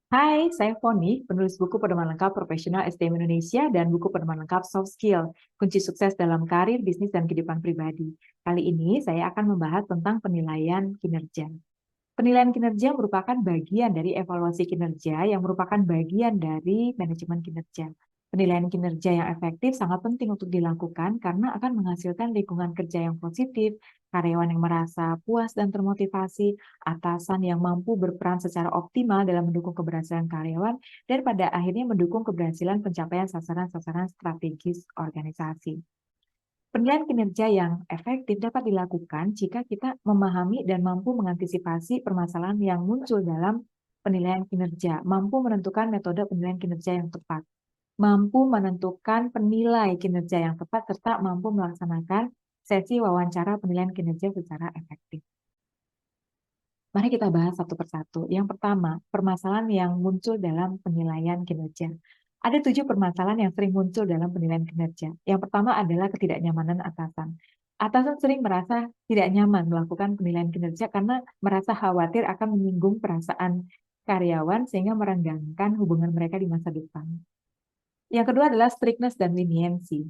Hai, saya Foni, penulis buku pedoman lengkap profesional SDM Indonesia dan buku pedoman lengkap soft skill, kunci sukses dalam karir, bisnis, dan kehidupan pribadi. Kali ini saya akan membahas tentang penilaian kinerja. Penilaian kinerja merupakan bagian dari evaluasi kinerja yang merupakan bagian dari manajemen kinerja. Penilaian kinerja yang efektif sangat penting untuk dilakukan karena akan menghasilkan lingkungan kerja yang positif, karyawan yang merasa puas dan termotivasi, atasan yang mampu berperan secara optimal dalam mendukung keberhasilan karyawan, dan pada akhirnya mendukung keberhasilan pencapaian sasaran-sasaran strategis organisasi. Penilaian kinerja yang efektif dapat dilakukan jika kita memahami dan mampu mengantisipasi permasalahan yang muncul dalam penilaian kinerja, mampu menentukan metode penilaian kinerja yang tepat, mampu menentukan penilai kinerja yang tepat, serta mampu melaksanakan sesi wawancara penilaian kinerja secara efektif. Mari kita bahas satu persatu. Yang pertama, permasalahan yang muncul dalam penilaian kinerja. Ada 7 permasalahan yang sering muncul dalam penilaian kinerja. Yang pertama adalah ketidaknyamanan atasan. Atasan sering merasa tidak nyaman melakukan penilaian kinerja karena merasa khawatir akan menyinggung perasaan karyawan sehingga merenggangkan hubungan mereka di masa depan. Yang kedua adalah strictness dan leniency.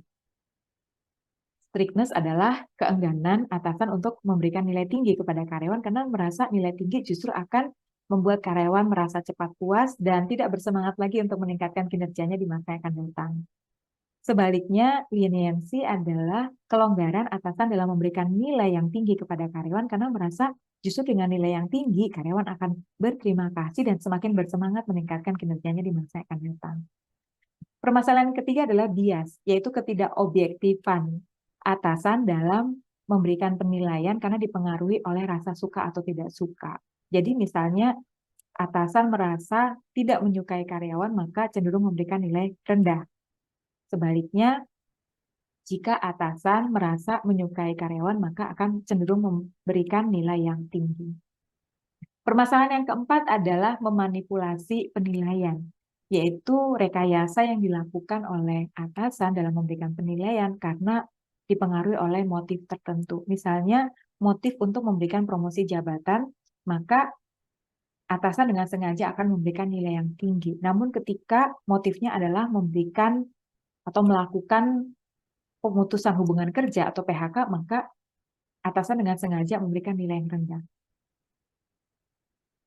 Strictness adalah keengganan atasan untuk memberikan nilai tinggi kepada karyawan karena merasa nilai tinggi justru akan membuat karyawan merasa cepat puas dan tidak bersemangat lagi untuk meningkatkan kinerjanya di masa yang akan datang. Sebaliknya, leniency adalah kelonggaran atasan dalam memberikan nilai yang tinggi kepada karyawan karena merasa justru dengan nilai yang tinggi, karyawan akan berterima kasih dan semakin bersemangat meningkatkan kinerjanya di masa yang akan datang. Permasalahan ketiga adalah bias, yaitu ketidakobjektifan atasan dalam memberikan penilaian karena dipengaruhi oleh rasa suka atau tidak suka. Jadi misalnya atasan merasa tidak menyukai karyawan, maka cenderung memberikan nilai rendah. Sebaliknya, jika atasan merasa menyukai karyawan, maka akan cenderung memberikan nilai yang tinggi. Permasalahan yang keempat adalah memanipulasi penilaian, yaitu rekayasa yang dilakukan oleh atasan dalam memberikan penilaian karena dipengaruhi oleh motif tertentu. Misalnya, motif untuk memberikan promosi jabatan, maka atasan dengan sengaja akan memberikan nilai yang tinggi. Namun ketika motifnya adalah memberikan atau melakukan pemutusan hubungan kerja atau PHK, maka atasan dengan sengaja memberikan nilai yang rendah.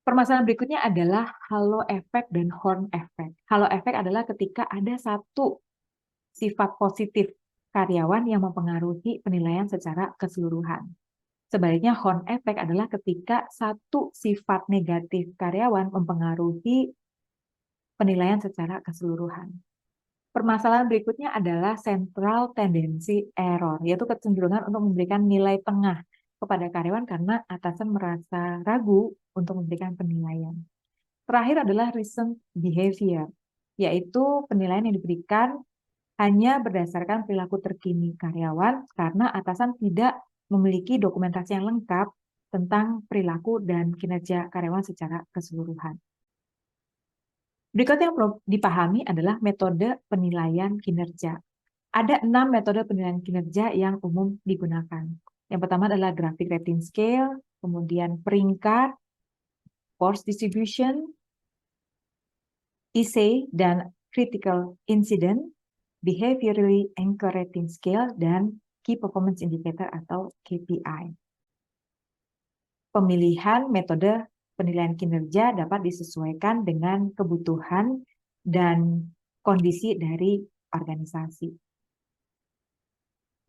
Permasalahan berikutnya adalah halo effect dan horn effect. Halo effect adalah ketika ada satu sifat positif karyawan yang mempengaruhi penilaian secara keseluruhan. Sebaliknya horn effect adalah ketika satu sifat negatif karyawan mempengaruhi penilaian secara keseluruhan. Permasalahan berikutnya adalah central tendency error, yaitu kecenderungan untuk memberikan nilai tengah kepada karyawan karena atasan merasa ragu untuk memberikan penilaian. Terakhir adalah recent behavior, yaitu penilaian yang diberikan hanya berdasarkan perilaku terkini karyawan karena atasan tidak memiliki dokumentasi yang lengkap tentang perilaku dan kinerja karyawan secara keseluruhan. Berikut yang perlu dipahami adalah metode penilaian kinerja. Ada 6 metode penilaian kinerja yang umum digunakan. Yang pertama adalah graphic rating scale, kemudian peringkat, force distribution, ISE dan critical incident, behaviorally anchor rating scale, dan key performance indicator atau KPI. Pemilihan metode penilaian kinerja dapat disesuaikan dengan kebutuhan dan kondisi dari organisasi.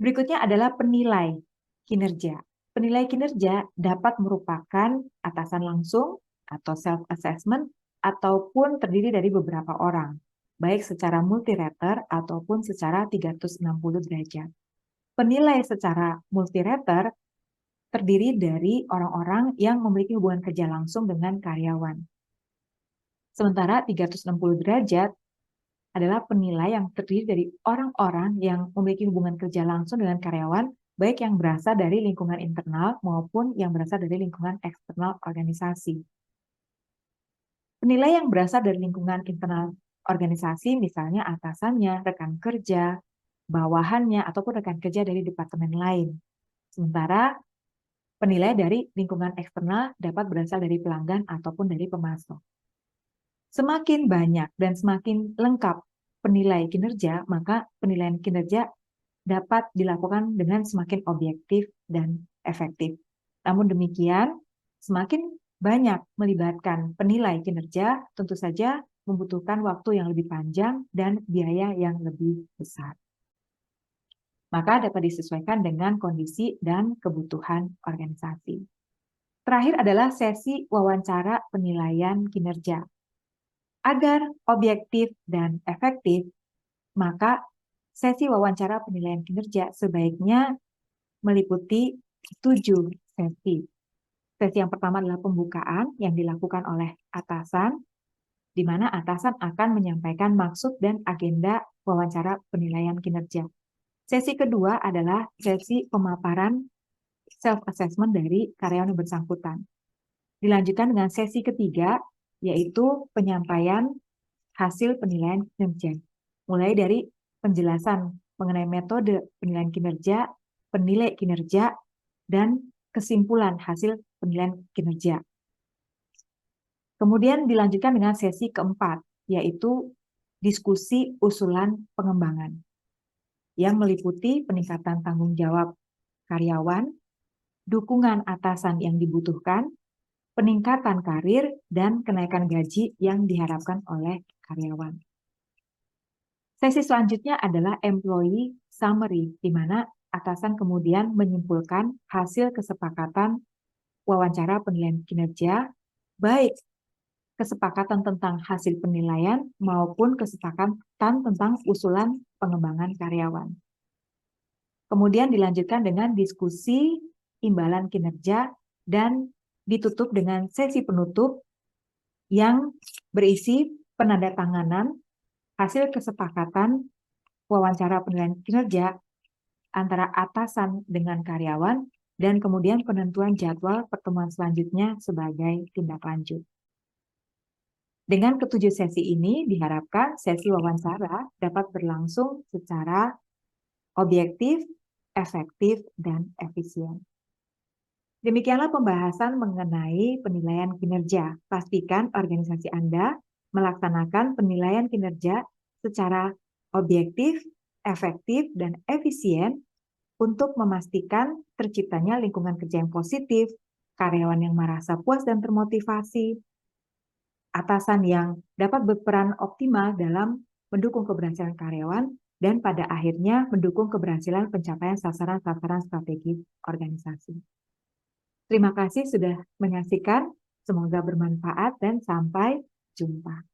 Berikutnya adalah penilai kinerja. Penilai kinerja dapat merupakan atasan langsung atau self-assessment ataupun terdiri dari beberapa orang, baik secara multi-rater ataupun secara 360 derajat. Penilai secara multi-rater terdiri dari orang-orang yang memiliki hubungan kerja langsung dengan karyawan. Sementara 360 derajat adalah penilai yang terdiri dari orang-orang yang memiliki hubungan kerja langsung dengan karyawan, baik yang berasal dari lingkungan internal maupun yang berasal dari lingkungan eksternal organisasi. Penilai yang berasal dari lingkungan internal organisasi, misalnya atasannya, rekan kerja, bawahannya, ataupun rekan kerja dari departemen lain. Sementara penilai dari lingkungan eksternal dapat berasal dari pelanggan ataupun dari pemasok. Semakin banyak dan semakin lengkap penilai kinerja, maka penilaian kinerja dapat dilakukan dengan semakin objektif dan efektif. Namun demikian, semakin banyak melibatkan penilai kinerja, tentu saja membutuhkan waktu yang lebih panjang dan biaya yang lebih besar. Maka dapat disesuaikan dengan kondisi dan kebutuhan organisasi. Terakhir adalah sesi wawancara penilaian kinerja. Agar objektif dan efektif, maka sesi wawancara penilaian kinerja sebaiknya meliputi 7 sesi. Sesi yang pertama adalah pembukaan yang dilakukan oleh atasan, di mana atasan akan menyampaikan maksud dan agenda wawancara penilaian kinerja. Sesi kedua adalah sesi pemaparan self-assessment dari karyawan yang bersangkutan. Dilanjutkan dengan sesi ketiga, yaitu penyampaian hasil penilaian kinerja. Mulai dari penjelasan mengenai metode penilaian kinerja, penilai kinerja, dan kesimpulan hasil penilaian kinerja. Kemudian dilanjutkan dengan sesi keempat, yaitu diskusi usulan pengembangan, yang meliputi peningkatan tanggung jawab karyawan, dukungan atasan yang dibutuhkan, peningkatan karir, dan kenaikan gaji yang diharapkan oleh karyawan. Sesi selanjutnya adalah employee summary, di mana atasan kemudian menyimpulkan hasil kesepakatan wawancara penilaian kinerja, baik kesepakatan tentang hasil penilaian maupun kesepakatan tentang usulan pengembangan karyawan. Kemudian dilanjutkan dengan diskusi imbalan kinerja dan ditutup dengan sesi penutup yang berisi penandatanganan hasil kesepakatan wawancara penilaian kinerja antara atasan dengan karyawan dan kemudian penentuan jadwal pertemuan selanjutnya sebagai tindak lanjut. Dengan ketujuh sesi ini diharapkan sesi wawancara dapat berlangsung secara objektif, efektif, dan efisien. Demikianlah pembahasan mengenai penilaian kinerja. Pastikan organisasi Anda melaksanakan penilaian kinerja secara objektif, efektif, dan efisien untuk memastikan terciptanya lingkungan kerja yang positif, karyawan yang merasa puas dan termotivasi, atasan yang dapat berperan optimal dalam mendukung keberhasilan karyawan, dan pada akhirnya mendukung keberhasilan pencapaian sasaran-sasaran strategis organisasi. Terima kasih sudah menyaksikan, semoga bermanfaat dan sampai jumpa.